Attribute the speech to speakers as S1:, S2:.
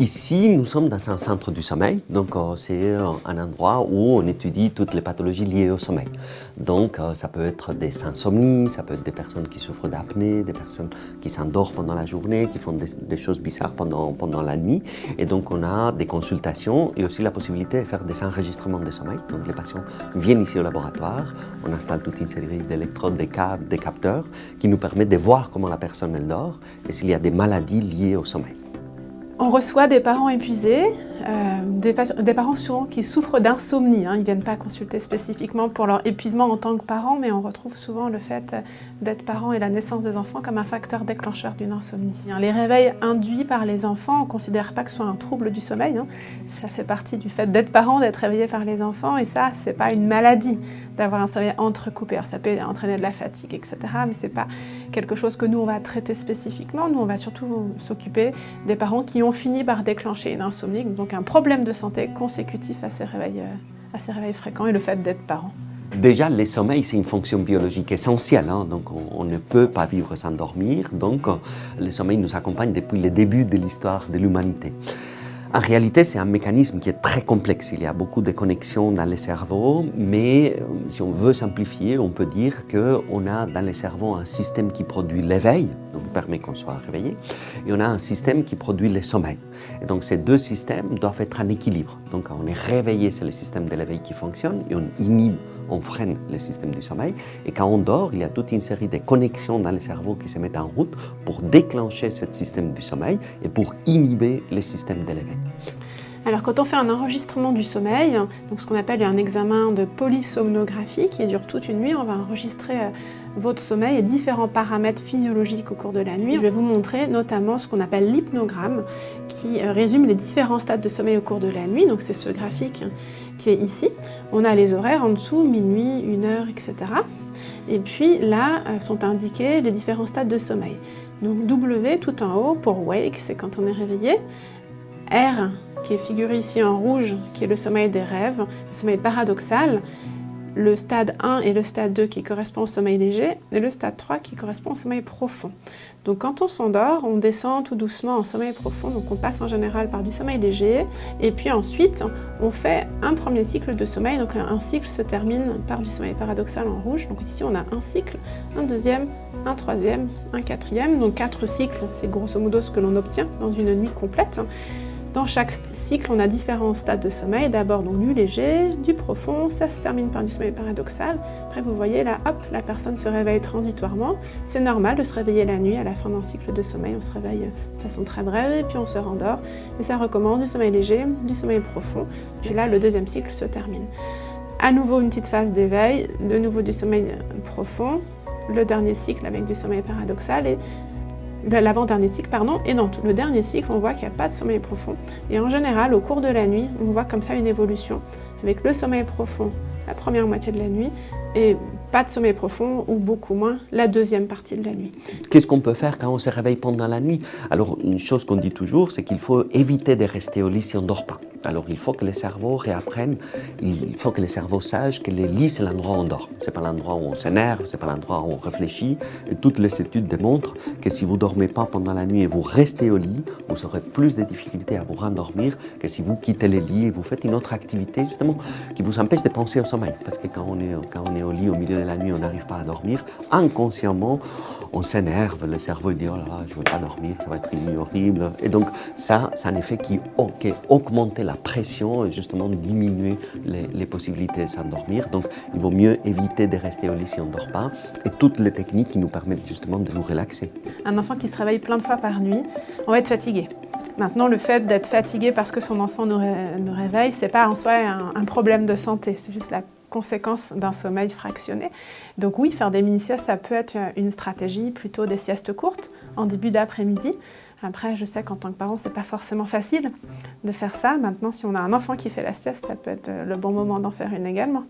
S1: Ici, nous sommes dans un centre du sommeil, donc c'est un endroit où on étudie toutes les pathologies liées au sommeil. Donc ça peut être des insomnies, ça peut être des personnes qui souffrent d'apnée, des personnes qui s'endorment pendant la journée, qui font des choses bizarres pendant la nuit. Et donc on a des consultations et aussi la possibilité de faire des enregistrements de sommeil. Donc les patients viennent ici au laboratoire, on installe toute une série d'électrodes, des câbles, des capteurs qui nous permettent de voir comment la personne elle dort et s'il y a des maladies liées au sommeil.
S2: On reçoit des parents épuisés, des parents souvent qui souffrent d'insomnie. Ils ne viennent pas consulter spécifiquement pour leur épuisement en tant que parents, mais on retrouve souvent le fait d'être parent et la naissance des enfants comme un facteur déclencheur d'une insomnie. Les réveils induits par les enfants, on ne considère pas que ce soit un trouble du sommeil. Ça fait partie du fait d'être parent, d'être réveillé par les enfants, et ça, ce n'est pas une maladie d'avoir un sommeil entrecoupé. Alors, ça peut entraîner de la fatigue, etc., mais ce n'est pas quelque chose que nous, on va traiter spécifiquement. Nous, on va surtout s'occuper des parents qui ont fini par déclencher une insomnie, donc un problème de santé consécutif à ces réveils fréquents et le fait d'être parent.
S1: Déjà, le sommeil, c'est une fonction biologique essentielle, donc on ne peut pas vivre sans dormir, donc le sommeil nous accompagne depuis le début de l'histoire de l'humanité. En réalité, c'est un mécanisme qui est très complexe. Il y a beaucoup de connexions dans le cerveau, mais si on veut simplifier, on peut dire qu'on a dans le cerveau un système qui produit l'éveil, donc permet qu'on soit réveillé, et on a un système qui produit le sommeil. Et donc ces deux systèmes doivent être en équilibre. Donc quand on est réveillé, c'est le système de l'éveil qui fonctionne, et on inhibe, on freine le système du sommeil. Et quand on dort, il y a toute une série de connexions dans le cerveau qui se mettent en route pour déclencher ce système du sommeil et pour inhiber le système de l'éveil.
S2: Alors quand on fait un enregistrement du sommeil, donc ce qu'on appelle un examen de polysomnographie qui dure toute une nuit, on va enregistrer votre sommeil et différents paramètres physiologiques au cours de la nuit. Je vais vous montrer notamment ce qu'on appelle l'hypnogramme qui résume les différents stades de sommeil au cours de la nuit. Donc c'est ce graphique qui est ici. On a les horaires en dessous, minuit, 1 heure, etc. Et puis là sont indiqués les différents stades de sommeil. Donc W tout en haut pour wake, c'est quand on est réveillé. R qui est figuré ici en rouge, qui est le sommeil des rêves, le sommeil paradoxal, le stade 1 et le stade 2 qui correspond au sommeil léger, et le stade 3 qui correspond au sommeil profond. Donc quand on s'endort, on descend tout doucement en sommeil profond, donc on passe en général par du sommeil léger, et puis ensuite on fait un premier cycle de sommeil, donc un cycle se termine par du sommeil paradoxal en rouge, donc ici on a un cycle, un deuxième, un troisième, un quatrième, donc 4 cycles, c'est grosso modo ce que l'on obtient dans une nuit complète. Dans chaque cycle, on a différents stades de sommeil. D'abord donc du léger, du profond, ça se termine par du sommeil paradoxal. Après, vous voyez là, hop, la personne se réveille transitoirement. C'est normal de se réveiller la nuit à la fin d'un cycle de sommeil. On se réveille de façon très brève et puis on se rendort. Et ça recommence du sommeil léger, du sommeil profond. Puis là, le deuxième cycle se termine. À nouveau une petite phase d'éveil, de nouveau du sommeil profond, le dernier cycle avec du sommeil paradoxal et l'avant-dernier cycle, et dans le dernier cycle, on voit qu'il n'y a pas de sommeil profond. Et en général, au cours de la nuit, on voit comme ça une évolution, avec le sommeil profond la première moitié de la nuit, et pas de sommeil profond, ou beaucoup moins, la deuxième partie de la nuit.
S1: Qu'est-ce qu'on peut faire quand on se réveille pendant la nuit? Alors, une chose qu'on dit toujours, c'est qu'il faut éviter de rester au lit si on ne dort pas. Alors, il faut que le cerveau réapprenne, il faut que le cerveau sache que le lit, c'est l'endroit où on dort. Ce n'est pas l'endroit où on s'énerve, ce n'est pas l'endroit où on réfléchit. Et toutes les études démontrent que si vous ne dormez pas pendant la nuit et vous restez au lit, vous aurez plus de difficultés à vous rendormir que si vous quittez le lit et vous faites une autre activité, justement, qui vous empêche de penser au sommeil. Parce que quand on est au lit au milieu de la nuit, on n'arrive pas à dormir. Inconsciemment, on s'énerve, le cerveau dit « Oh là là, je ne veux pas dormir, ça va être une nuit horrible ». Et donc, ça, c'est un effet qui augmente la pression et justement diminuer les possibilités de s'endormir. Donc, il vaut mieux éviter de rester au lit si on ne dort pas et toutes les techniques qui nous permettent justement de nous relaxer.
S2: Un enfant qui se réveille plein de fois par nuit, on va être fatigué. Maintenant, le fait d'être fatigué parce que son enfant nous réveille, ce n'est pas en soi un problème de santé, c'est juste la conséquence d'un sommeil fractionné. Donc oui, faire des mini-siestes, ça peut être une stratégie, plutôt des siestes courtes, en début d'après-midi. Après, je sais qu'en tant que parent, c'est pas forcément facile de faire ça. Maintenant, si on a un enfant qui fait la sieste, ça peut être le bon moment d'en faire une également.